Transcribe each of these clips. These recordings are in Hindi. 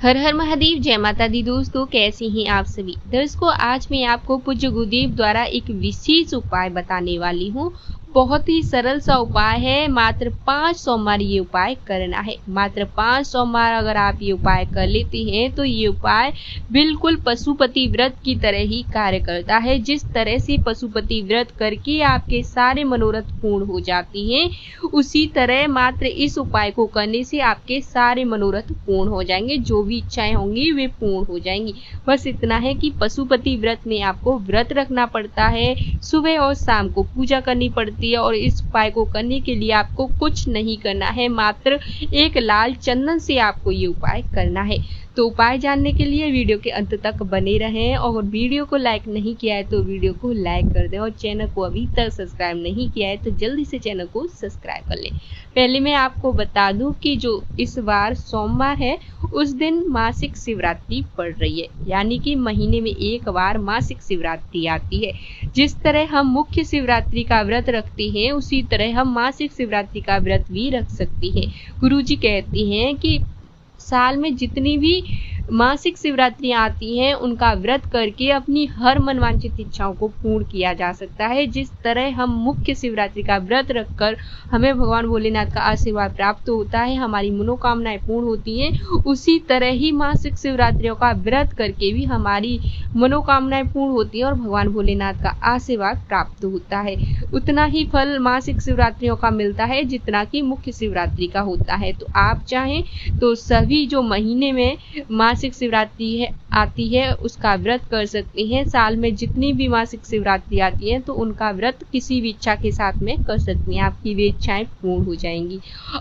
हर हर महादेव, जय माता दी। दोस्तों, कैसे हैं आप सभी। दर्शकों, आज मैं आपको पूज्य गुरुदेव द्वारा एक विशेष उपाय बताने वाली हूँ। बहुत ही सरल सा उपाय है। मात्र 5 सोमवार ये उपाय करना है। मात्र 5 सोमवार अगर आप ये उपाय कर लेते हैं तो ये उपाय बिल्कुल पशुपति व्रत की तरह ही कार्य करता है। जिस तरह से पशुपति व्रत करके आपके सारे मनोरथ पूर्ण हो जाती हैं, उसी तरह मात्र इस उपाय को करने से आपके सारे मनोरथ पूर्ण हो जाएंगे। जो भी इच्छाएं होंगी वे पूर्ण हो जाएंगी। बस इतना है कि पशुपति व्रत में आपको व्रत रखना पड़ता है, सुबह और शाम को पूजा करनी पड़ती है। और इस उपाय को करने के लिए आपको कुछ नहीं करना है, मात्र एक लाल चंदन से आपको ये उपाय करना है। तो उपाय जानने के लिए वीडियो के अंत तक बने रहें। और वीडियो को लाइक नहीं किया है तो वीडियो को लाइक कर दें, और चैनल को अभी तक सब्सक्राइब नहीं किया है तो जल्दी से चैनल को सब्सक्राइब कर लें। पहले मैं आपको बता दूं कि जो इस बार सोमवार है उस दिन मासिक शिवरात्रि पड़ रही है, यानी कि महीने में एक बार मासिक शिवरात्रि आती है। जिस तरह हम मुख्य शिवरात्रि का व्रत रखते हैं उसी तरह हम मासिक शिवरात्रि का व्रत भी रख सकते हैं। गुरुजी कहते हैं कि साल में जितनी भी मासिक शिवरात्रियां आती हैं उनका व्रत करके अपनी हर मनवांछित इच्छाओं को पूर्ण किया जा सकता है। जिस तरह हम मुख्य शिवरात्रि का व्रत रखकर हमें भगवान भोलेनाथ का आशीर्वाद प्राप्त होता है, हमारी मनोकामनाएं पूर्ण होती हैं, उसी तरह ही मासिक शिवरात्रियों का व्रत करके भी हमारी मनोकामनाएं पूर्ण होती हैं और भगवान भोलेनाथ का आशीर्वाद प्राप्त होता है। उतना ही फल मासिक शिवरात्रियों का मिलता है जितना कि मुख्य शिवरात्रि का होता है। तो आप चाहें तो सभी जो महीने में मासिक शिवरात्रि आती है उसका व्रत कर सकते हैं। साल में जितनी भी मासिक शिवरात्रि आती है तो उनका व्रत किसी भी इच्छा के साथ में कर सकते हैं, आपकी वे इच्छाएं पूर्ण हो जाएंगी।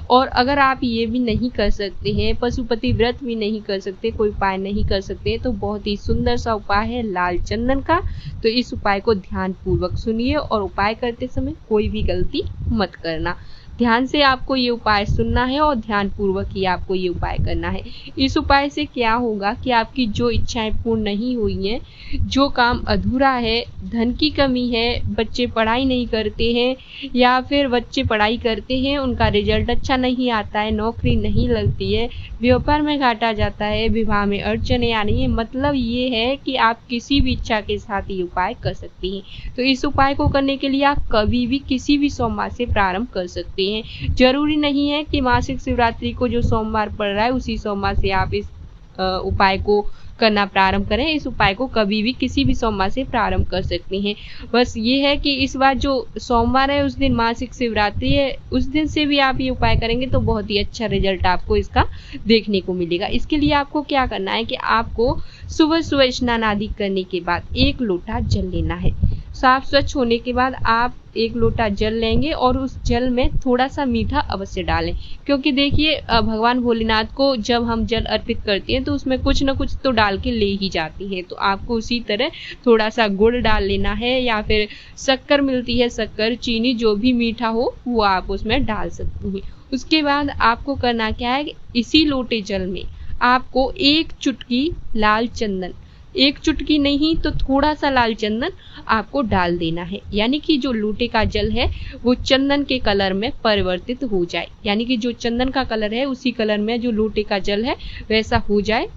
और अगर आप ये भी नहीं कर सकते हैं, पशुपति व्रत भी नहीं कर सकते, कोई उपाय नहीं कर सकते, तो बहुत ही सुंदर सा उपाय है लाल चंदन का। तो इस उपाय को ध्यान पूर्वक सुनिए और उपाय करते समय कोई भी गलती मत करना। ध्यान से आपको ये उपाय सुनना है और ध्यान पूर्वक ही आपको ये उपाय करना है। इस उपाय से क्या होगा कि आपकी जो इच्छाएं पूर्ण नहीं हुई हैं, जो काम अधूरा है, धन की कमी है, बच्चे पढ़ाई नहीं करते हैं या फिर बच्चे पढ़ाई करते हैं उनका रिजल्ट अच्छा नहीं आता है, नौकरी नहीं लगती है, व्यापार में घाटा जाता है, विवाह में अड़चने आ रही है, मतलब ये है कि आप किसी भी इच्छा के साथ ये उपाय कर सकती हैं। तो इस उपाय को करने के लिए आप कभी भी किसी भी सोमवार से प्रारंभ कर सकते हैं। जरूरी नहीं है कि मासिक शिवरात्रि को जो सोमवार पड़ रहा है उसी सोमवार से आप इस उपाय को करना प्रारंभ करें। इस उपाय को कभी भी किसी भी सोमवार से प्रारंभ कर सकते हैं। बस ये है कि इस बार जो सोमवार है उस दिन मासिक शिवरात्रि है, उस दिन से भी आप ये उपाय करेंगे तो बहुत ही अच्छा रिजल्ट आपको इसका देखने को मिलेगा। इसके लिए आपको क्या करना है कि आपको सुबह सुबह स्नान आदि करने के बाद 1 लोटा जल लेना है। साफ स्वच्छ होने के बाद आप 1 लोटा जल लेंगे और उस जल में थोड़ा सा मीठा अवश्य डालें, क्योंकि देखिए भगवान भोलेनाथ को जब हम जल अर्पित करते हैं तो उसमें कुछ न कुछ तो डाल के ले ही जाती हैं। तो आपको उसी तरह थोड़ा सा गुड़ डाल लेना है या फिर शक्कर मिलती है, शक्कर, चीनी, जो भी मीठा हो वो आप उसमें डाल सकते हैं। उसके बाद आपको करना क्या है, इसी लोटे जल में आपको 1 चुटकी लाल चंदन, 1 चुटकी नहीं तो थोड़ा सा लाल चंदन आपको डाल देना है, यानी कि जो लोटे का जल है वो चंदन के कलर में परिवर्तित हो जाए, यानी कि जो चंदन का कलर है उसी कलर में जो लोटे का जल है वैसा हो जाए।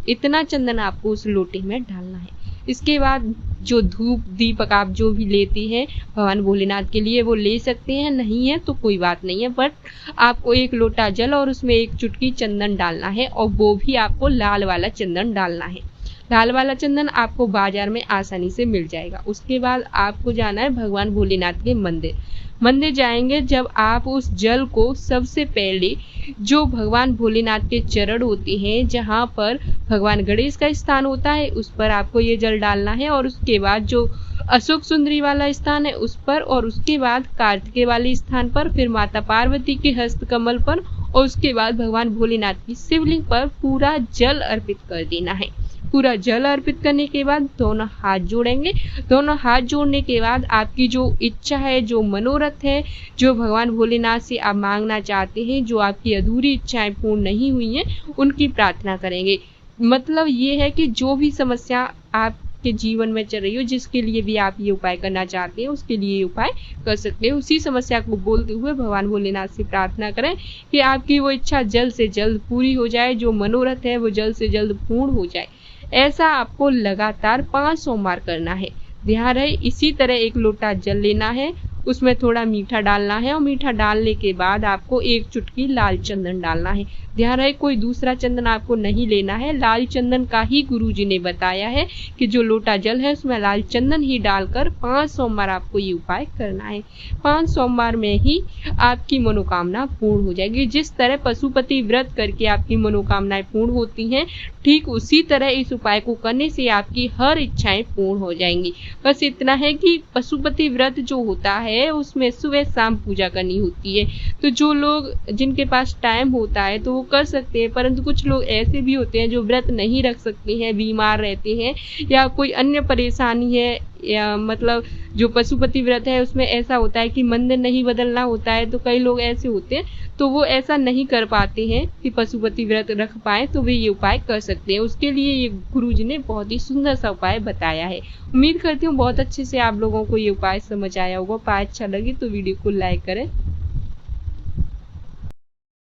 इतना चंदन आपको उस लोटे में डालना है। इसके बाद जो धूप दीपक आप जो भी लेते हैं भगवान भोलेनाथ के लिए वो ले सकते हैं, नहीं है तो कोई बात नहीं है, बट आपको 1 लोटा जल और उसमें 1 चुटकी चंदन डालना है, और वो भी आपको लाल वाला चंदन डालना है। लाल वाला चंदन आपको बाजार में आसानी से मिल जाएगा। उसके बाद आपको जाना है भगवान भोलेनाथ के मंदिर जाएंगे। जब आप उस जल को सबसे पहले जो भगवान भोलेनाथ के चरण होते हैं, जहाँ पर भगवान गणेश का स्थान होता है, उस पर आपको ये जल डालना है। और उसके बाद जो अशोक सुंदरी वाला स्थान है उस पर, और उसके बाद कार्तिकेय वाले स्थान पर, फिर माता पार्वती के हस्त कमल पर, और उसके बाद भगवान भोलेनाथ की शिवलिंग पर पूरा जल अर्पित कर देना है। पूरा जल अर्पित करने के बाद दोनों हाथ जोड़ेंगे। दोनों हाथ जोड़ने के बाद आपकी जो इच्छा है, जो मनोरथ है, जो भगवान भोलेनाथ से आप मांगना चाहते हैं, जो आपकी अधूरी इच्छाएं पूर्ण नहीं हुई हैं, उनकी प्रार्थना करेंगे। मतलब ये है कि जो भी समस्या आप आपके जीवन में चल रही हो, जिसके लिए भी आप ये उपाय करना चाहते हैं, उसके लिए ये उपाय कर सकते हैं। उसी समस्या को बोलते हुए भगवान भोलेनाथ से प्रार्थना करें कि आपकी वो इच्छा जल्द से जल्द पूरी हो जाए, जो मनोरथ है वो जल्द से जल्द पूर्ण हो जाए। ऐसा आपको लगातार 5 सोमवार करना है। ध्यान रहे, इसी तरह 1 लोटा जल लेना है, उसमें थोड़ा मीठा डालना है और मीठा डालने के बाद आपको 1 चुटकी लाल चंदन डालना है। ध्यान रहे, कोई दूसरा चंदन आपको नहीं लेना है, लाल चंदन का ही गुरुजी ने बताया है कि जो लोटा जल है उसमें लाल चंदन ही डालकर 5 सोमवार आपको ये उपाय करना है। 5 सोमवार में ही आपकी मनोकामना पूर्ण हो जाएगी। जिस तरह पशुपति व्रत करके आपकी मनोकामनाएं पूर्ण होती हैं, ठीक उसी तरह इस उपाय को करने से आपकी हर इच्छाएं पूर्ण हो जाएंगी। बस इतना है कि पशुपति व्रत जो होता है उसमें सुबह शाम पूजा करनी होती है। तो जो लोग जिनके पास टाइम होता है तो वो कर सकते हैं, परंतु कुछ लोग ऐसे भी होते हैं जो व्रत नहीं रख सकते हैं, बीमार रहते हैं या कोई अन्य परेशानी है, या मतलब जो पशुपति व्रत है उसमें ऐसा होता है कि मंदिर नहीं बदलना होता है, तो कई लोग ऐसे होते हैं तो वो ऐसा नहीं कर पाते हैं कि पशुपति व्रत रख पाए, तो वे ये उपाय कर सकते हैं। उसके लिए ये गुरुजी ने बहुत ही सुंदर सा उपाय बताया है। उम्मीद करती हूँ बहुत अच्छे से आप लोगों को ये उपाय समझ आया होगा। उपाय अच्छा लगे तो वीडियो को लाइक करें।